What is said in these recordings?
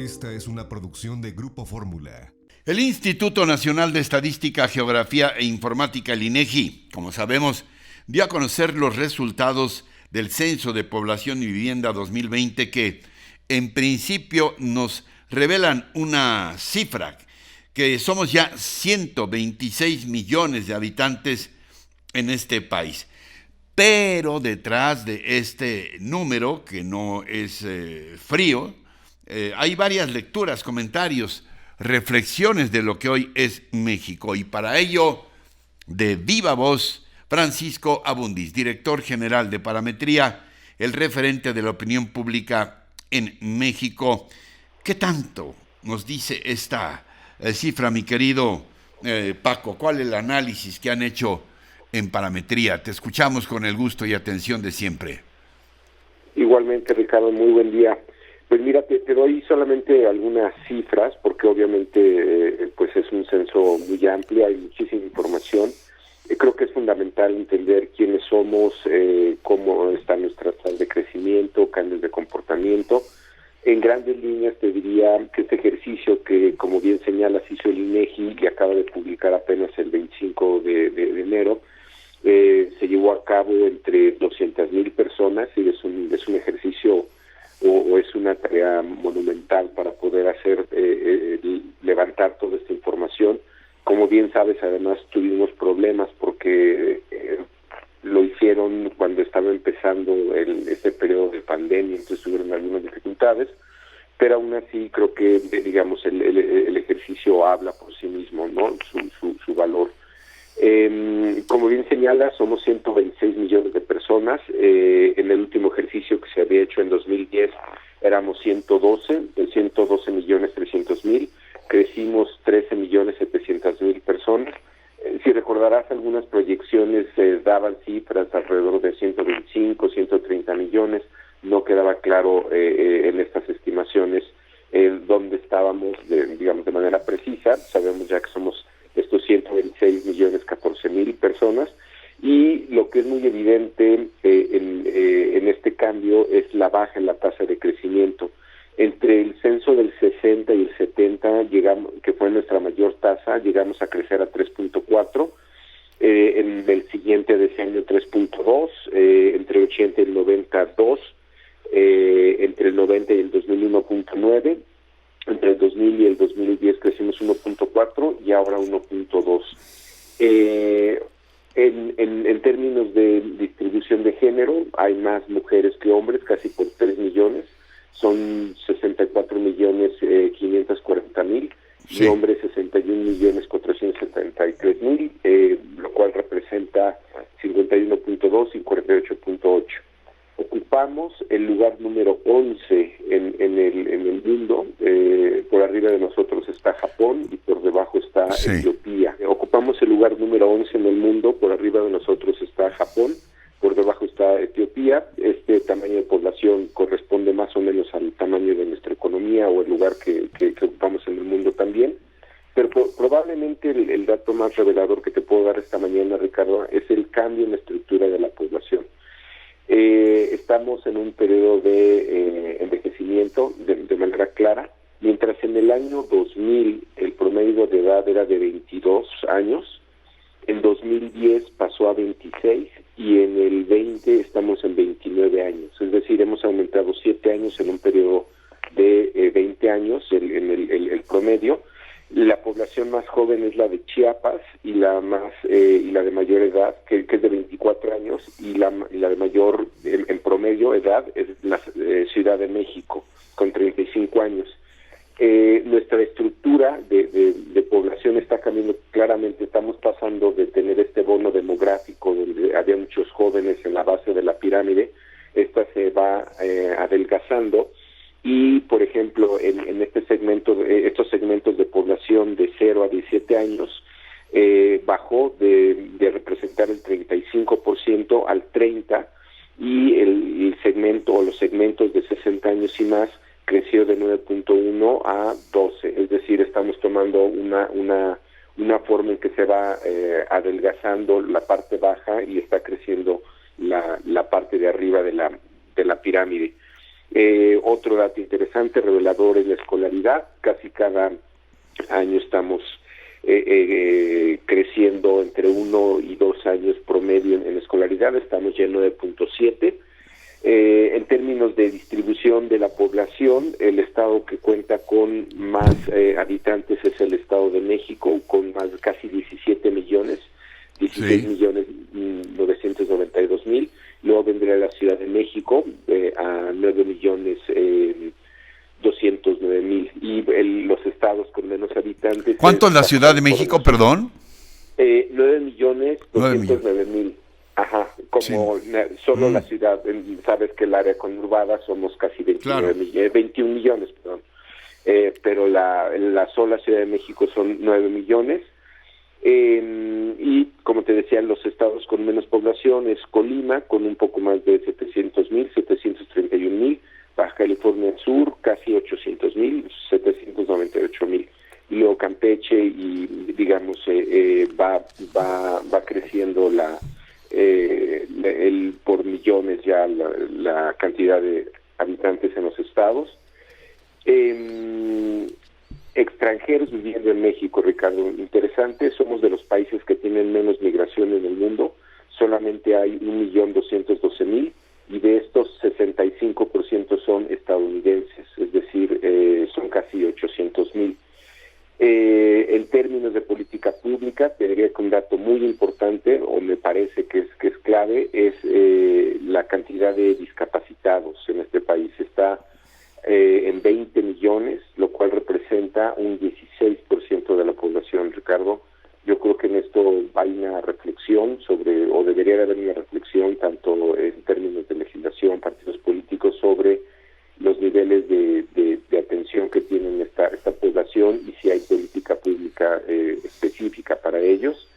Esta es una producción de Grupo Fórmula. El Instituto Nacional de Estadística, Geografía e Informática, el INEGI, como sabemos, dio a conocer los resultados del Censo de Población y Vivienda 2020 que, en principio, nos revelan una cifra, que somos ya 126 millones de habitantes en este país. Pero detrás de este número, que no es frío, hay varias lecturas, comentarios, reflexiones de lo que hoy es México. Y para ello, de viva voz, Francisco Abundis, director general de Parametría, el referente de la opinión pública en México. ¿Qué tanto nos dice esta cifra, mi querido Paco? ¿Cuál es el análisis que han hecho en Parametría? Te escuchamos con el gusto y atención de siempre. Igualmente, Ricardo, muy buen día. Pues mira, te doy solamente algunas cifras, porque obviamente pues es un censo muy amplio, hay muchísima información. Creo que es fundamental entender quiénes somos, cómo está nuestra tasa de crecimiento, cambios de comportamiento. En grandes líneas te diría que este ejercicio que, como bien señalas, hizo el INEGI y acaba de publicar apenas el 25 de enero, se llevó a cabo entre 200,000 personas y es un ejercicio o es una tarea monumental para poder hacer levantar toda esta información. Como bien sabes, además tuvimos problemas porque lo hicieron cuando estaba empezando este periodo de pandemia, entonces tuvieron algunas dificultades, pero aún así creo que, digamos, el ejercicio habla por sí mismo, ¿no? Su valor. Como bien señala, somos 126 millones de personas. En el último ejercicio que se había hecho en 2010 éramos 112 millones 300 mil. Crecimos 13 millones 700 mil personas. Si recordarás, algunas proyecciones daban cifras alrededor de 125, 130 millones. No quedaba claro en estas estimaciones dónde estábamos, digamos, de manera precisa. Sabemos ya que somos estos 126 millones 14 mil personas, y lo que es muy evidente en este cambio es la baja en la tasa de crecimiento. Entre el censo del 60 y el 70, llegamos, que fue nuestra mayor tasa, llegamos a crecer a 3.4, en el siguiente decenio 3.2, entre el 80 y el 90 2, entre el 90 y el 2001 1.9, entre el 2000 y el 2010 crecimos 1.4 y ahora 1.2. En términos de distribución de género, hay más mujeres que hombres, casi por 3 millones. Son 64 millones 540 mil, sí, y hombres 61 millones 473 mil, lo cual representa 51.2 y 48.8. Ocupamos el lugar número 11 en el mundo. Por arriba de nosotros está Japón y por debajo está Etiopía. Ocupamos el lugar número 11 en el mundo. Por arriba de nosotros está Japón, por debajo está Etiopía. Este tamaño de población corresponde más o menos al tamaño de nuestra economía o el lugar que ocupamos en el mundo también. Pero probablemente el dato más revelador que te puedo dar esta mañana, Ricardo, es el cambio en la estructura de la población. Estamos en un periodo de envejecimiento de manera clara. Mientras en el año 2000 el promedio de edad era de 22 años, en 2010 pasó a 26 y en el 20 estamos en 29 años. Es decir, hemos aumentado 7 años en un periodo de 20 años el promedio. La población más joven es la de Chiapas y la de mayor edad, que es de 24 años, y la de mayor en promedio edad es la Ciudad de México, con 35 años. Nuestra estructura de población está cambiando claramente. Estamos pasando de tener este bono demográfico donde había muchos jóvenes en la base de la pirámide. Esta se va adelgazando. Y, por ejemplo, en este segmento, estos segmentos de población de 0 a 17 años, bajó de representar el 35% al 30%, y el segmento o los segmentos de 60 años y más creció de 9.1 a 12. Es decir, estamos tomando una forma en que se va adelgazando la parte baja y está creciendo la parte de arriba de la pirámide. Otro dato interesante, revelador, es la escolaridad. Casi cada año estamos creciendo entre 1 y 2 años promedio en escolaridad, estamos ya en 9.7. En términos de distribución de la población, el estado que cuenta con más habitantes es el Estado de México, con más casi 17 millones, 16.992.000. Luego vendría la Ciudad de México a 9.209.000. Y los estados con menos habitantes... ¿Cuánto es la Ciudad de México, perdón? 9.209.000. Ajá, como sí. Solo la ciudad, sabes que el área conurbada somos casi 21 millones, perdón. Pero la sola Ciudad de México son 9 millones. Y como te decía, los estados con menos población es Colima, con un poco más de 700.000, 731.000. Baja California Sur, casi 800.000, 798.000. Y luego Campeche, y digamos, va creciendo por millones ya la cantidad de habitantes en los estados. Extranjeros viviendo en México, Ricardo, interesante, somos de los países que tienen menos migración en el mundo, solamente hay 1.212.000, y de estos 65% son estadounidenses, es decir, son casi 800.000. En términos de política pública, te diría que un dato muy importante, o me parece que es clave, es la cantidad de discapacitados en este país. Está en 20 millones, lo cual representa un 16% de la población, Ricardo. Yo creo que en esto hay una reflexión o debería haber una reflexión, tanto en términos de legislación, partidos políticos, sobre los niveles de atención que tienen esta población y si hay política pública específica para ellos.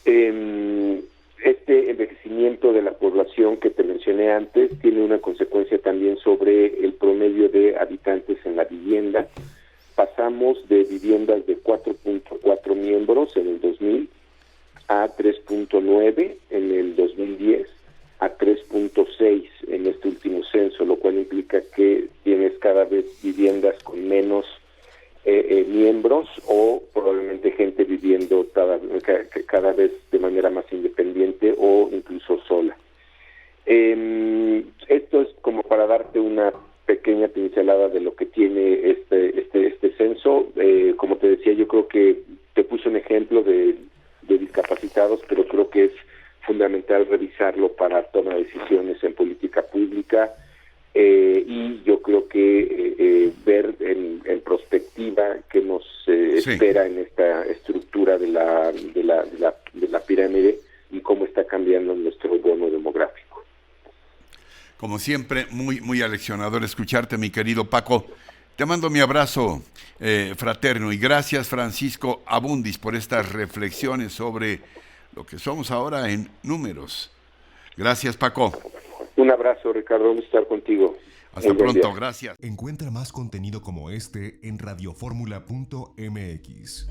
Este envejecimiento de la población que te mencioné antes tiene una consecuencia también sobre el promedio de habitantes en la vivienda. Pasamos de viviendas de 4.4 miembros en el 2000 a 3.9 en el 2010 a 3.6 en este último censo, lo cual implica que tienes cada vez viviendas con menos miembros, o probablemente gente viviendo cada vez de manera más independiente o incluso sola. Esto es como para darte una pequeña pincelada de lo que tiene este censo. Como te decía, yo creo que te puse un ejemplo de discapacitados, pero creo que es fundamental revisarlo para tomar decisiones en política pública, y yo creo que ver en perspectiva qué nos espera en esta estructura de la pirámide y cómo está cambiando nuestro bono demográfico. Como siempre, muy aleccionador escucharte, mi querido Paco. Te mando mi abrazo fraterno, y gracias, Francisco Abundis, por estas reflexiones sobre lo que somos ahora en números. Gracias, Paco. Un abrazo, Ricardo, un gusto estar contigo. Hasta pronto, gracias. Encuentra más contenido como este en radioformula.mx.